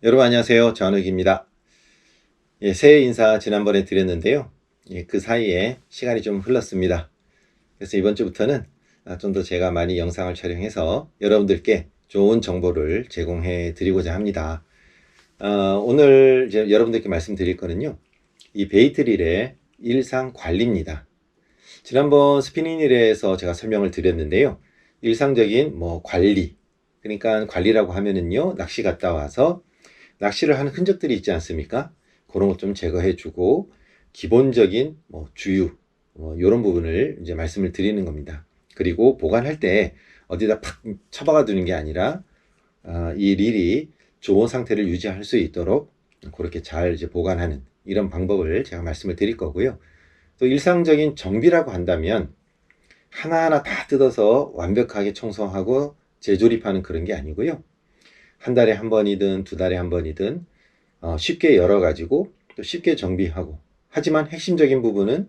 여러분 안녕하세요. 전욱입니다. 새해 인사 지난번에 드렸는데요. 그 사이에 시간이 좀 흘렀습니다. 그래서 이번 주부터는 좀 더 제가 많이 영상을 촬영해서 여러분들께 좋은 정보를 제공해 드리고자 합니다. 오늘 이제 여러분들께 말씀드릴 거는요. 이 베이트릴의 일상 관리입니다. 지난번 스피닝일에서 제가 설명을 드렸는데요. 일상적인 관리, 그러니까 관리라고 하면은요. 낚시 갔다 와서 낚시를 하는 흔적들이 있지 않습니까? 그런 것 좀 제거해 주고 기본적인 주유 이런 부분을 이제 말씀을 드리는 겁니다. 그리고 보관할 때 어디다 팍 처박아 두는 게 아니라 이 릴이 좋은 상태를 유지할 수 있도록 그렇게 잘 이제 보관하는 이런 방법을 제가 말씀을 드릴 거고요. 또 일상적인 정비라고 한다면 하나하나 다 뜯어서 완벽하게 청소하고 재조립하는 그런 게 아니고요. 한 달에 한 번이든 두 달에 한 번이든 쉽게 열어가지고 또 쉽게 정비하고, 하지만 핵심적인 부분은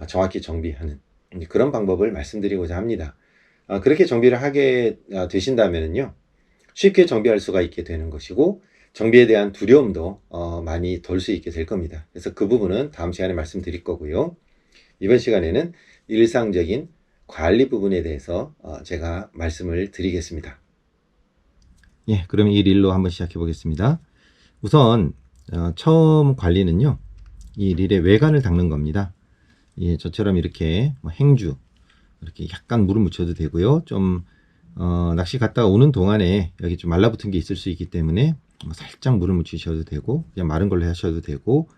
정확히 정비하는 그런 방법을 말씀드리고자 합니다. 그렇게 정비를 하게 되신다면요 쉽게 정비할 수가 있게 되는 것이고, 정비에 대한 두려움도 많이 덜 수 있게 될 겁니다. 그래서 그 부분은 다음 시간에 말씀드릴 거고요. 이번 시간에는 일상적인 관리 부분에 대해서 제가 말씀을 드리겠습니다. 그럼 이 릴로 한번 시작해 보겠습니다. 우선 처음 관리는요, 이 릴의 외관을 닦는 겁니다. 저처럼 이렇게 행주 이렇게 약간 물을 묻혀도 되고요. 좀 낚시 갔다가 오는 동안에 여기 좀 말라붙은 게 있을 수 있기 때문에 살짝 물을 묻히셔도 되고, 그냥 마른 걸로 하셔도 되고,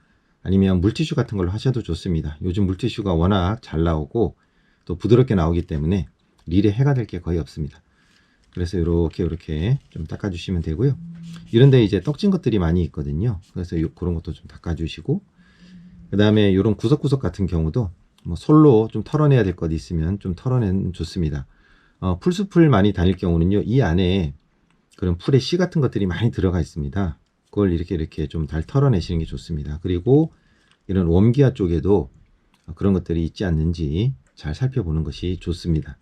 아니면 물티슈 같은 걸로 하셔도 좋습니다. 요즘 물티슈가 워낙 잘 나오고 또 부드럽게 나오기 때문에 릴에 해가 될 게 거의 없습니다. 그래서 이렇게 좀 닦아주시면 되고요. 이런데 이제 떡진 것들이 많이 있거든요. 그래서 그런 것도 좀 닦아주시고, 그 다음에 이런 구석구석 같은 경우도 솔로 좀 털어내야 될 것 있으면 좀 털어내면 좋습니다. 풀숲을 많이 다닐 경우는요, 이 안에 그런 풀의 씨 같은 것들이 많이 들어가 있습니다. 그걸 이렇게 좀 잘 털어내시는 게 좋습니다. 그리고 이런 웜기아 쪽에도 그런 것들이 있지 않는지 잘 살펴보는 것이 좋습니다.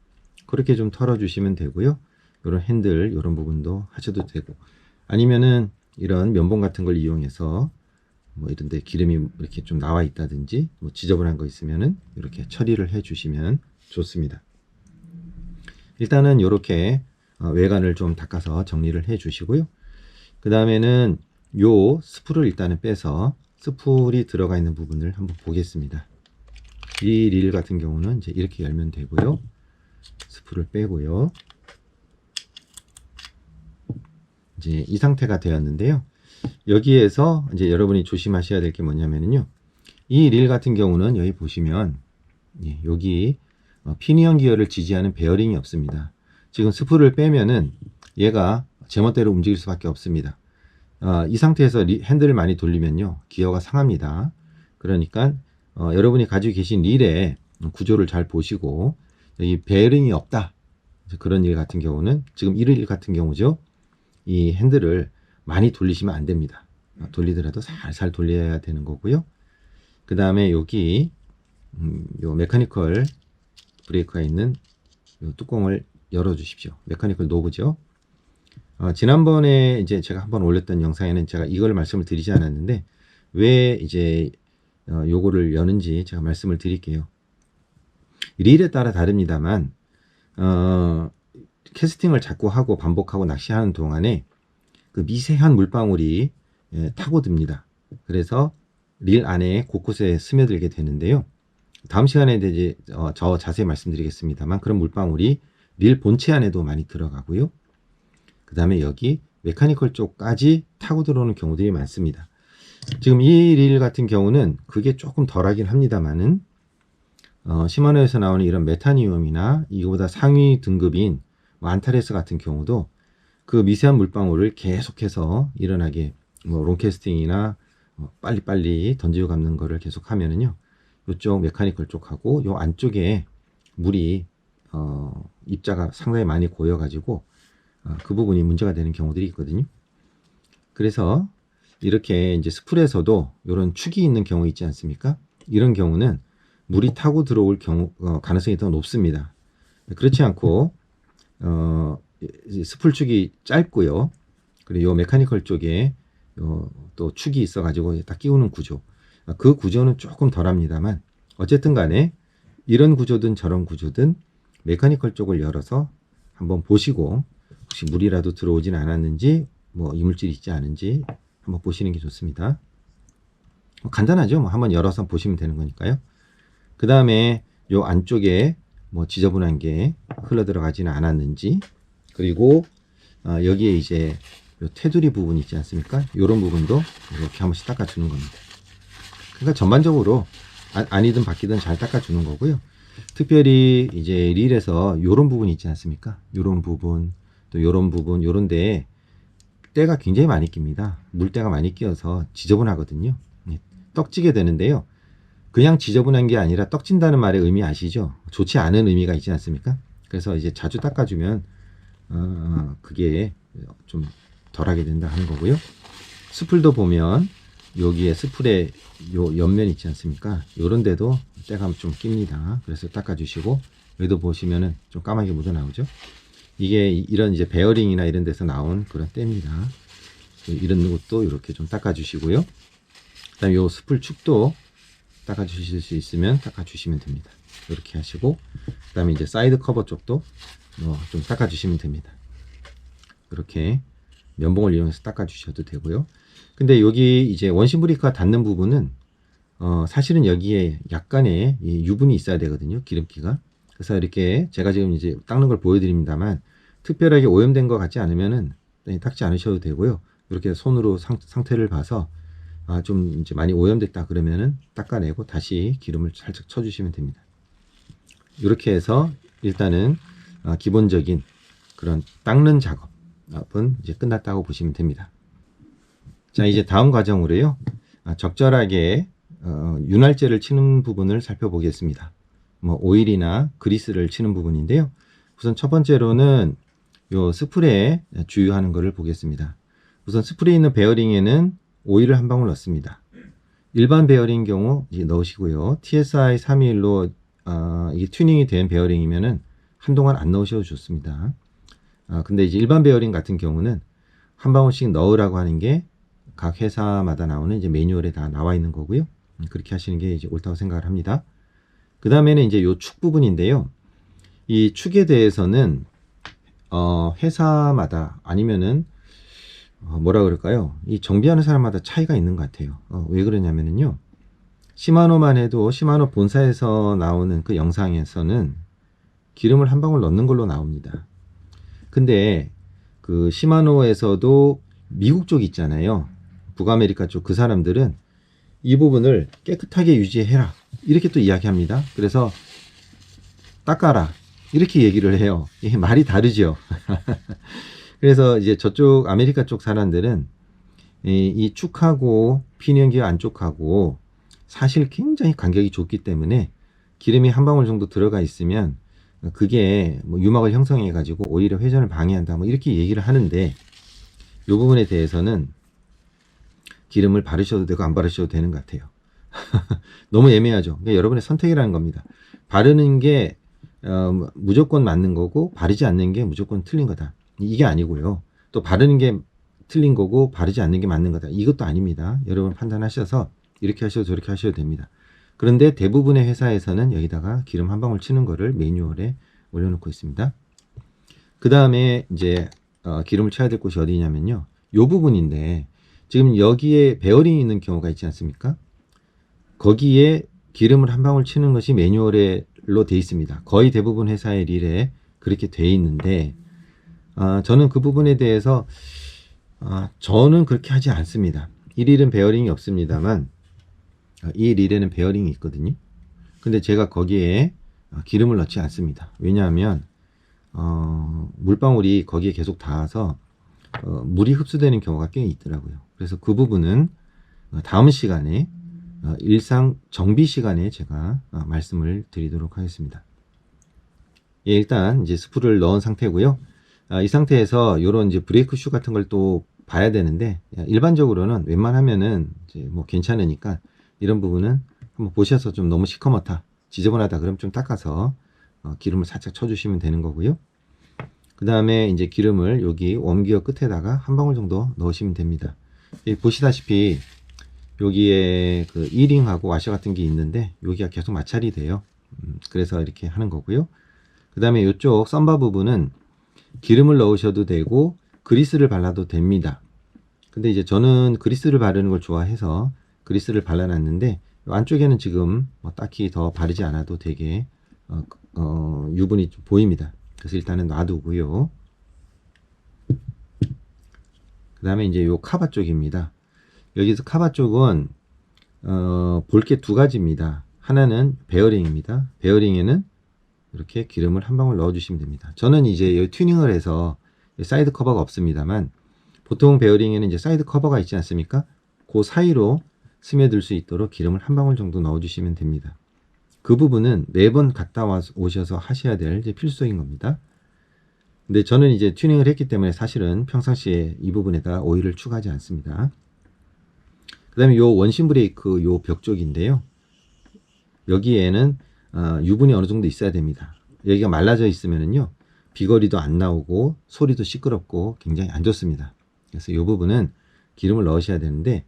그렇게 좀 털어주시면 되고요. 이런 핸들 이런 부분도 하셔도 되고, 아니면은 이런 면봉 같은 걸 이용해서 이런데 기름이 이렇게 좀 나와 있다든지 지저분한 거 있으면은 이렇게 처리를 해 주시면 좋습니다. 일단은 이렇게 외관을 좀 닦아서 정리를 해 주시고요. 그 다음에는 요 스풀을 일단은 빼서 스풀이 들어가 있는 부분을 한번 보겠습니다. 이 릴 같은 경우는 이제 이렇게 열면 되고요. 스풀을 빼고요. 이제 이 상태가 되었는데요. 여기에서 이제 여러분이 조심하셔야 될 게 뭐냐면요. 이 릴 같은 경우는 여기 보시면 여기 피니언 기어를 지지하는 베어링이 없습니다. 지금 스풀을 빼면은 얘가 제멋대로 움직일 수밖에 없습니다. 이 상태에서 핸들을 많이 돌리면요 기어가 상합니다. 그러니까 여러분이 가지고 계신 릴의 구조를 잘 보시고, 이 베어링이 없다 그런 일 같은 경우는, 지금 이 릴 같은 경우죠, 이 핸들을 많이 돌리시면 안 됩니다. 돌리더라도 살살 돌려야 되는 거고요. 그 다음에 여기 요 메카니컬 브레이크가 있는 요 뚜껑을 열어 주십시오. 메카니컬 노브죠. 지난번에 이제 제가 한번 올렸던 영상에는 제가 이걸 말씀을 드리지 않았는데, 왜 이제 요거를 여는지 제가 말씀을 드릴게요. 릴에 따라 다릅니다만 캐스팅을 자꾸 하고 반복하고 낚시하는 동안에 그 미세한 물방울이 타고듭니다. 그래서 릴 안에 곳곳에 스며들게 되는데요. 다음 시간에 이제 저 자세히 말씀드리겠습니다만, 그런 물방울이 릴 본체 안에도 많이 들어가고요. 그 다음에 여기 메카니컬 쪽까지 타고 들어오는 경우들이 많습니다. 지금 이 릴 같은 경우는 그게 조금 덜하긴 합니다만은 시마노에서 나오는 이런 메타니움이나 이거보다 상위 등급인 안타레스 같은 경우도 그 미세한 물방울을 계속해서 일어나게 롱캐스팅이나 빨리빨리 던지고 감는 거를 계속 하면은요, 이쪽 메카니컬 쪽하고 요 안쪽에 물이 입자가 상당히 많이 고여 가지고 그 부분이 문제가 되는 경우들이 있거든요. 그래서 이렇게 이제 스풀에서도 이런 축이 있는 경우 있지 않습니까? 이런 경우는 물이 타고 들어올 경우 가능성이 더 높습니다. 그렇지 않고 스풀축이 짧고요. 그리고 요 메카니컬 쪽에 또 축이 있어가지고 딱 끼우는 구조. 그 구조는 조금 덜합니다만 어쨌든 간에 이런 구조든 저런 구조든 메카니컬 쪽을 열어서 한번 보시고 혹시 물이라도 들어오진 않았는지 뭐 이물질이 있지 않은지 한번 보시는 게 좋습니다. 간단하죠. 뭐 한번 열어서 보시면 되는 거니까요. 그 다음에 요 안쪽에 뭐 지저분한 게 흘러 들어가지는 않았는지, 그리고 여기에 이제 요 테두리 부분 있지 않습니까? 요런 부분도 이렇게 한 번씩 닦아주는 겁니다. 그러니까 전반적으로 안이든 밖이든 잘 닦아주는 거고요. 특별히 이제 릴에서 요런 부분 있지 않습니까? 요런 부분, 또 요런 부분, 요런데 때가 굉장히 많이 낍니다. 물때가 많이 끼어서 지저분하거든요. 떡지게 되는데요. 그냥 지저분한 게 아니라 떡진다는 말의 의미 아시죠? 좋지 않은 의미가 있지 않습니까? 그래서 이제 자주 닦아주면 그게 좀 덜하게 된다 하는 거고요. 스풀도 보면 여기에 스풀의 요 옆면 있지 않습니까? 요런 데도 때가 좀 낍니다. 그래서 닦아주시고, 여기도 보시면은 좀 까맣게 묻어 나오죠? 이게 이런 이제 베어링이나 이런 데서 나온 그런 때입니다. 이런 것도 이렇게 좀 닦아주시고요. 그 다음에 요 스풀 축도 닦아주실 수 있으면 닦아주시면 됩니다. 이렇게 하시고, 그 다음에 이제 사이드 커버 쪽도 좀 닦아주시면 됩니다. 이렇게 면봉을 이용해서 닦아주셔도 되고요. 근데 여기 이제 원심 브레이크가 닿는 부분은 사실은 여기에 약간의 유분이 있어야 되거든요. 기름기가. 그래서 이렇게 제가 지금 이제 닦는 걸 보여드립니다만 특별하게 오염된 것 같지 않으면은 닦지 않으셔도 되고요. 이렇게 손으로 상태를 봐서 좀 이제 많이 오염됐다 그러면은 닦아내고 다시 기름을 살짝 쳐주시면 됩니다. 이렇게 해서 일단은 기본적인 그런 닦는 작업은 이제 끝났다고 보시면 됩니다. 자, 이제 다음 과정으로요. 적절하게 윤활제를 치는 부분을 살펴보겠습니다. 뭐 오일이나 그리스를 치는 부분인데요. 우선 첫 번째로는 요 스프레에 주유하는 것을 보겠습니다. 우선 스프레에 있는 베어링에는 오일을 한 방울 넣습니다. 일반 베어링 경우 이제 넣으시고요. TSI 321로 이게 튜닝이 된 베어링이면은 한동안 안 넣으셔도 좋습니다. 근데 이제 일반 베어링 같은 경우는 한 방울씩 넣으라고 하는 게 각 회사마다 나오는 이제 매뉴얼에 다 나와 있는 거고요. 그렇게 하시는 게 이제 옳다고 생각을 합니다. 그 다음에는 이제 요 축 부분인데요. 이 축에 대해서는 회사마다 아니면은 뭐라 그럴까요? 이 정비하는 사람마다 차이가 있는 것 같아요. 왜 그러냐면은요. 시마노만 해도 시마노 본사에서 나오는 그 영상에서는 기름을 한 방울 넣는 걸로 나옵니다. 근데 그 시마노에서도 미국 쪽 있잖아요. 북아메리카 쪽 그 사람들은 이 부분을 깨끗하게 유지해라 이렇게 또 이야기합니다. 그래서 닦아라 이렇게 얘기를 해요. 이게 말이 다르죠. 그래서 이제 저쪽 아메리카 쪽 사람들은 이 축하고 피니언 안쪽하고 사실 굉장히 간격이 좁기 때문에 기름이 한 방울 정도 들어가 있으면 그게 뭐 유막을 형성해 가지고 오히려 회전을 방해한다 뭐 이렇게 얘기를 하는데, 이 부분에 대해서는 기름을 바르셔도 되고 안 바르셔도 되는 것 같아요. 너무 애매하죠. 그러니까 여러분의 선택이라는 겁니다. 바르는 게 무조건 맞는 거고 바르지 않는 게 무조건 틀린 거다. 이게 아니고요. 또 바르는 게 틀린 거고 바르지 않는 게 맞는 거다. 이것도 아닙니다. 여러분 판단하셔서 이렇게 하셔도 저렇게 하셔도 됩니다. 그런데 대부분의 회사에서는 여기다가 기름 한 방울 치는 거를 매뉴얼에 올려놓고 있습니다. 그 다음에 이제 기름을 쳐야 될 곳이 어디냐면요. 요 부분인데 지금 여기에 베어링이 있는 경우가 있지 않습니까? 거기에 기름을 한 방울 치는 것이 매뉴얼로 돼 있습니다. 거의 대부분 회사의 릴에 그렇게 돼 있는데 저는 그 부분에 대해서 저는 그렇게 하지 않습니다. 이 릴은 베어링이 없습니다만 이 릴에는 베어링이 있거든요. 근데 제가 거기에 기름을 넣지 않습니다. 왜냐하면 물방울이 거기에 계속 닿아서 물이 흡수되는 경우가 꽤 있더라고요. 그래서 그 부분은 다음 시간에 일상 정비 시간에 제가 말씀을 드리도록 하겠습니다. 예, 일단 이제 스프를 넣은 상태고요. 이 상태에서 이런 이제 브레이크 슈 같은 걸 또 봐야 되는데 일반적으로는 웬만하면은 이제 뭐 괜찮으니까 이런 부분은 한번 보셔서 좀 너무 시커멓다, 지저분하다 그럼 좀 닦아서 기름을 살짝 쳐주시면 되는 거고요. 그 다음에 이제 기름을 여기 웜기어 끝에다가 한 방울 정도 넣으시면 됩니다. 보시다시피 여기에 그 이링하고 와셔 같은 게 있는데 여기가 계속 마찰이 돼요. 그래서 이렇게 하는 거고요. 그 다음에 이쪽 썸바 부분은 기름을 넣으셔도 되고 그리스를 발라도 됩니다. 근데 이제 저는 그리스를 바르는 걸 좋아해서 그리스를 발라놨는데 안쪽에는 지금 뭐 딱히 더 바르지 않아도 되게 유분이 좀 보입니다. 그래서 일단은 놔두고요. 그 다음에 이제 요 카바 쪽입니다. 여기서 카바 쪽은 볼 게 두 가지입니다. 하나는 베어링입니다. 베어링에는 이렇게 기름을 한 방울 넣어 주시면 됩니다. 저는 이제 여기 튜닝을 해서 사이드 커버가 없습니다만 보통 베어링에는 이제 사이드 커버가 있지 않습니까? 그 사이로 스며들 수 있도록 기름을 한 방울 정도 넣어 주시면 됩니다. 그 부분은 매번 갔다 오셔서 하셔야 될 이제 필수적인 겁니다. 근데 저는 이제 튜닝을 했기 때문에 사실은 평상시에 이 부분에다 오일을 추가하지 않습니다. 그 다음에 요 원심 브레이크 요 벽 쪽인데요. 여기에는 유분이 어느 정도 있어야 됩니다. 여기가 말라져 있으면은요 비거리도 안 나오고 소리도 시끄럽고 굉장히 안 좋습니다. 그래서 이 부분은 기름을 넣으셔야 되는데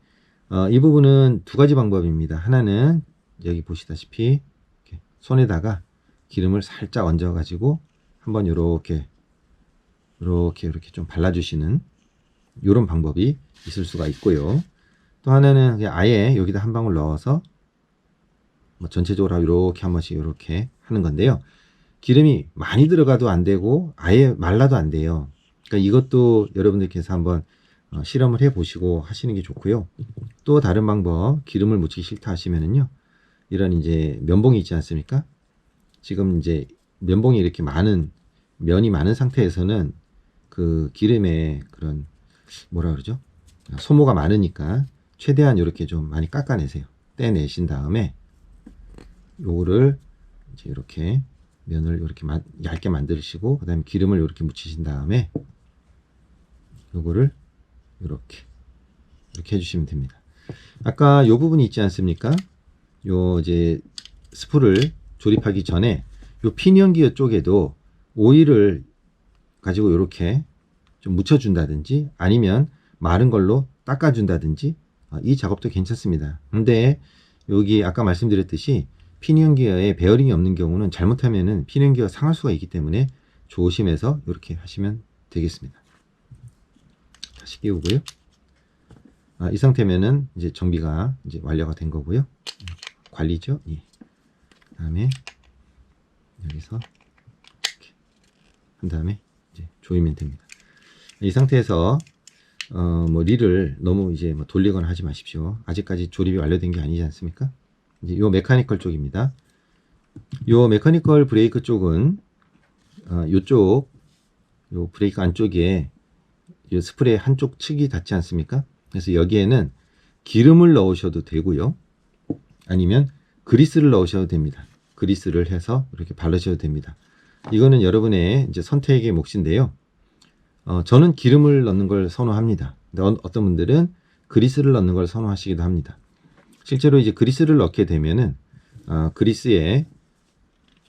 이 부분은 두 가지 방법입니다. 하나는 여기 보시다시피 이렇게 손에다가 기름을 살짝 얹어 가지고 한번 이렇게 좀 발라주시는 이런 방법이 있을 수가 있고요. 또 하나는 그냥 아예 여기다 한 방울 넣어서 뭐 전체적으로 이렇게 한 번씩 이렇게 하는 건데요. 기름이 많이 들어가도 안 되고 아예 말라도 안 돼요. 그러니까 이것도 여러분들께서 한번 실험을 해 보시고 하시는 게 좋고요. 또 다른 방법, 기름을 묻히기 싫다 하시면은요, 이런 이제 면봉이 있지 않습니까? 지금 이제 면봉이 이렇게 면이 많은 상태에서는 그 기름에 그런 뭐라 그러죠? 소모가 많으니까 최대한 이렇게 좀 많이 깎아내세요. 떼내신 다음에 요거를 이제 이렇게 면을 이렇게 얇게 만드시고 그 다음에 기름을 이렇게 묻히신 다음에 요거를 이렇게 해주시면 됩니다. 아까 요 부분이 있지 않습니까? 요 이제 스프를 조립하기 전에 요 피니언 기어 쪽에도 오일을 가지고 이렇게 좀 묻혀준다든지 아니면 마른 걸로 닦아준다든지 이 작업도 괜찮습니다. 근데 여기 아까 말씀드렸듯이 피니언 기어에 베어링이 없는 경우는 잘못하면은 피니언 기어가 상할 수가 있기 때문에 조심해서 이렇게 하시면 되겠습니다. 다시 끼우고요. 이 상태면은 이제 정비가 이제 완료가 된 거고요. 관리죠. 예. 그다음에 여기서 이렇게 한 다음에 이제 조이면 됩니다. 이 상태에서 뭐 릴을 너무 이제 뭐 돌리거나 하지 마십시오. 아직까지 조립이 완료된 게 아니지 않습니까? 이제 요 메카니컬 쪽입니다. 요 메카니컬 브레이크 쪽은 요쪽 요 브레이크 안쪽에 요 스프레이 한쪽 측이 닿지 않습니까? 그래서 여기에는 기름을 넣으셔도 되고요. 아니면 그리스를 넣으셔도 됩니다. 그리스를 해서 이렇게 바르셔도 됩니다. 이거는 여러분의 이제 선택의 몫인데요. 저는 기름을 넣는 걸 선호합니다. 근데 어떤 분들은 그리스를 넣는 걸 선호하시기도 합니다. 실제로 이제 그리스를 넣게 되면은 그리스의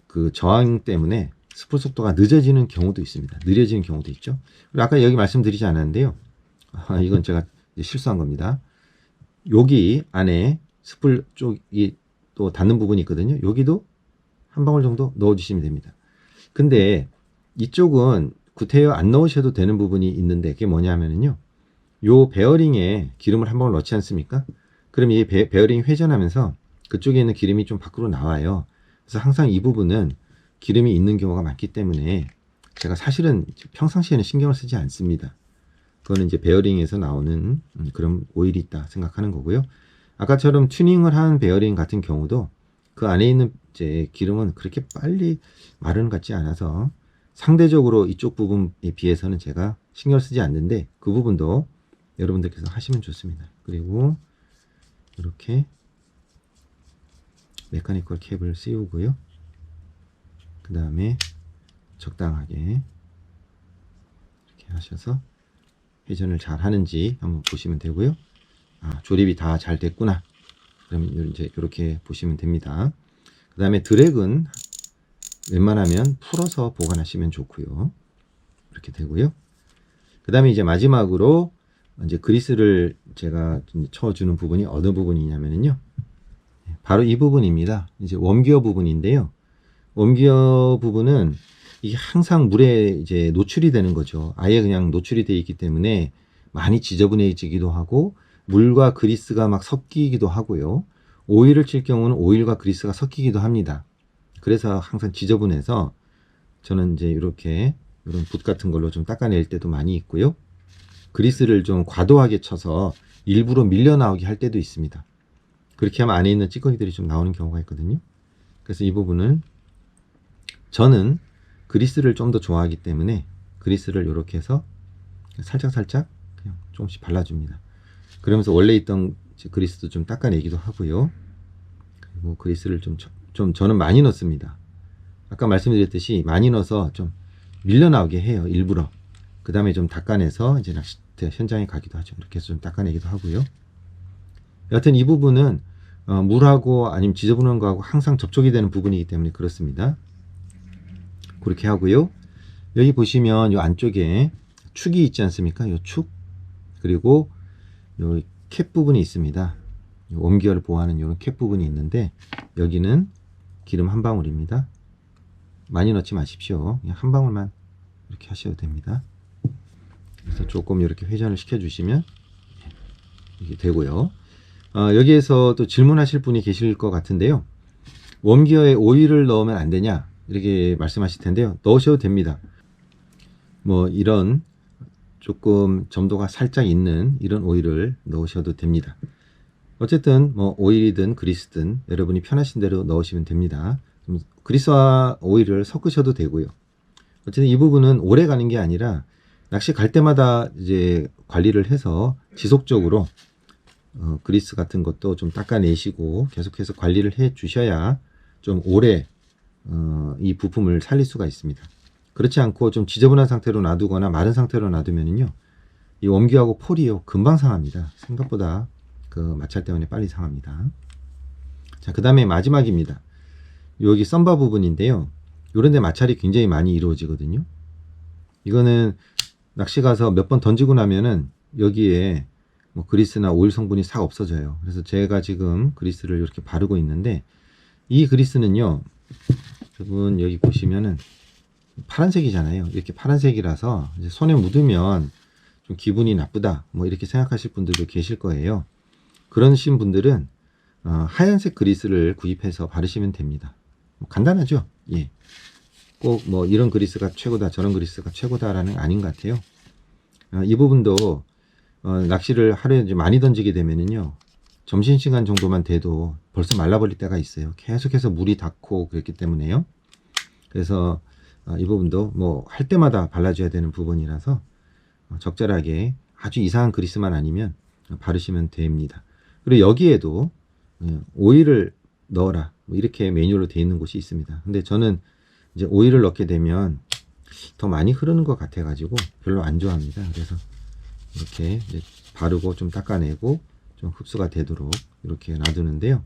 그 저항 때문에 스프 속도가 늦어지는 경우도 있습니다. 느려지는 경우도 있죠. 그리고 아까 여기 말씀드리지 않았는데요. 이건 제가 실수한 겁니다. 여기 안에 스프 쪽이 또 닿는 부분이 있거든요. 여기도 한 방울 정도 넣어주시면 됩니다. 근데 이쪽은 구태여 안 넣으셔도 되는 부분이 있는데 그게 뭐냐면요. 요 베어링에 기름을 한 방울 넣지 않습니까? 그럼 이 베어링이 회전하면서 그쪽에 있는 기름이 좀 밖으로 나와요. 그래서 항상 이 부분은 기름이 있는 경우가 많기 때문에 제가 사실은 평상시에는 신경을 쓰지 않습니다. 그거는 이제 베어링에서 나오는 그런 오일이 있다 생각하는 거고요. 아까처럼 튜닝을 한 베어링 같은 경우도 그 안에 있는 이제 기름은 그렇게 빨리 마르는 것 같지 않아서 상대적으로 이쪽 부분에 비해서는 제가 신경을 쓰지 않는데 그 부분도 여러분들께서 하시면 좋습니다. 그리고 이렇게 메카니컬 캡을 씌우고요. 그 다음에 적당하게 이렇게 하셔서 회전을 잘 하는지 한번 보시면 되고요. 조립이 다 잘 됐구나. 그러면 이제 이렇게 보시면 됩니다. 그 다음에 드랙은 웬만하면 풀어서 보관하시면 좋고요. 이렇게 되고요. 그 다음에 이제 마지막으로 이제 그리스를 제가 좀 쳐주는 부분이 어느 부분이냐면요. 바로 이 부분입니다. 이제 웜기어 부분인데요. 웜기어 부분은 이게 항상 물에 이제 노출이 되는 거죠. 아예 그냥 노출이 되어 있기 때문에 많이 지저분해지기도 하고 물과 그리스가 막 섞이기도 하고요. 오일을 칠 경우는 오일과 그리스가 섞이기도 합니다. 그래서 항상 지저분해서 저는 이제 이렇게 이런 붓 같은 걸로 좀 닦아낼 때도 많이 있고요. 그리스를 좀 과도하게 쳐서 일부러 밀려 나오게 할 때도 있습니다. 그렇게 하면 안에 있는 찌꺼기들이 좀 나오는 경우가 있거든요. 그래서 이 부분은 저는 그리스를 좀 더 좋아하기 때문에 그리스를 이렇게 해서 살짝살짝 그냥 조금씩 발라줍니다. 그러면서 원래 있던 그리스도 좀 닦아내기도 하고요. 그리고 그리스를 좀 저는 많이 넣습니다. 아까 말씀드렸듯이 많이 넣어서 좀 밀려 나오게 해요. 일부러. 그 다음에 좀 닦아내서 이제 낚시대 현장에 가기도 하죠. 이렇게 해서 좀 닦아내기도 하고요. 여하튼 이 부분은 물하고 아니면 지저분한 거하고 항상 접촉이 되는 부분이기 때문에 그렇습니다. 그렇게 하고요. 여기 보시면 이 안쪽에 축이 있지 않습니까? 이 축. 그리고 이 캡 부분이 있습니다. 웜기어를 보호하는 이런 캡 부분이 있는데 여기는 기름 한 방울입니다. 많이 넣지 마십시오. 그냥 한 방울만 이렇게 하셔도 됩니다. 그래서 조금 이렇게 회전을 시켜주시면 이게 되고요. 여기에서 또 질문하실 분이 계실 것 같은데요. 웜기어에 오일을 넣으면 안 되냐? 이렇게 말씀하실 텐데요. 넣으셔도 됩니다. 뭐 이런 조금 점도가 살짝 있는 이런 오일을 넣으셔도 됩니다. 어쨌든 뭐 오일이든 그리스든 여러분이 편하신 대로 넣으시면 됩니다. 그리스와 오일을 섞으셔도 되고요. 어쨌든 이 부분은 오래 가는 게 아니라 낚시 갈 때마다 이제 관리를 해서 지속적으로 그리스 같은 것도 좀 닦아내시고 계속해서 관리를 해 주셔야 좀 오래 이 부품을 살릴 수가 있습니다. 그렇지 않고 좀 지저분한 상태로 놔두거나 마른 상태로 놔두면은요, 이 웜기어하고 폴이요 금방 상합니다. 생각보다 그 마찰 때문에 빨리 상합니다. 자, 그 다음에 마지막입니다. 여기 썸바 부분인데요. 이런 데 마찰이 굉장히 많이 이루어지거든요. 이거는 낚시 가서 몇 번 던지고 나면은 여기에 뭐 그리스나 오일 성분이 싹 없어져요. 그래서 제가 지금 그리스를 이렇게 바르고 있는데 이 그리스는요, 여러분 여기 보시면은 파란색이잖아요. 이렇게 파란색이라서 이제 손에 묻으면 좀 기분이 나쁘다 뭐 이렇게 생각하실 분들도 계실 거예요. 그러신 분들은 하얀색 그리스를 구입해서 바르시면 됩니다. 간단하죠? 예. 꼭 뭐 이런 그리스가 최고다 저런 그리스가 최고다라는 아닌 것 같아요. 이 부분도 낚시를 하루에 이제 많이 던지게 되면은요, 점심시간 정도만 돼도 벌써 말라버릴 때가 있어요. 계속해서 물이 닿고 그랬기 때문에요. 그래서 이 부분도 뭐 할 때마다 발라줘야 되는 부분이라서 적절하게 아주 이상한 그리스만 아니면 바르시면 됩니다. 그리고 여기에도 오일을 넣어라 뭐 이렇게 매뉴얼로 되어 있는 곳이 있습니다. 근데 저는 이제 오일을 넣게 되면 더 많이 흐르는 것 같아 가지고 별로 안 좋아합니다. 그래서 이렇게 이제 바르고 좀 닦아내고 좀 흡수가 되도록 이렇게 놔두는데요.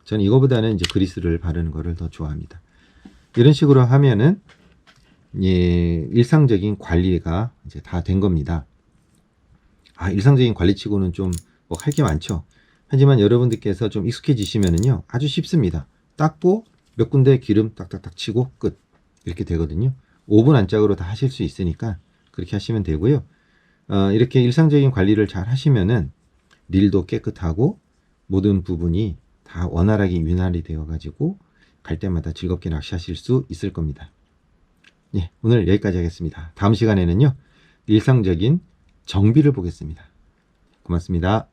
저는 이거보다는 이제 그리스를 바르는 거를 더 좋아합니다. 이런 식으로 하면은 예, 일상적인 관리가 이제 다 된 겁니다. 일상적인 관리치고는 좀 뭐 할 게 많죠. 하지만 여러분들께서 좀 익숙해지시면은요, 아주 쉽습니다. 닦고 몇 군데 기름 딱딱딱 치고 끝. 이렇게 되거든요. 5분 안짝으로 다 하실 수 있으니까 그렇게 하시면 되고요. 이렇게 일상적인 관리를 잘 하시면은 릴도 깨끗하고 모든 부분이 다 원활하게 윤활이 되어 가지고 갈 때마다 즐겁게 낚시하실 수 있을 겁니다. 예, 오늘 여기까지 하겠습니다. 다음 시간에는요, 일상적인 정비를 보겠습니다. 고맙습니다.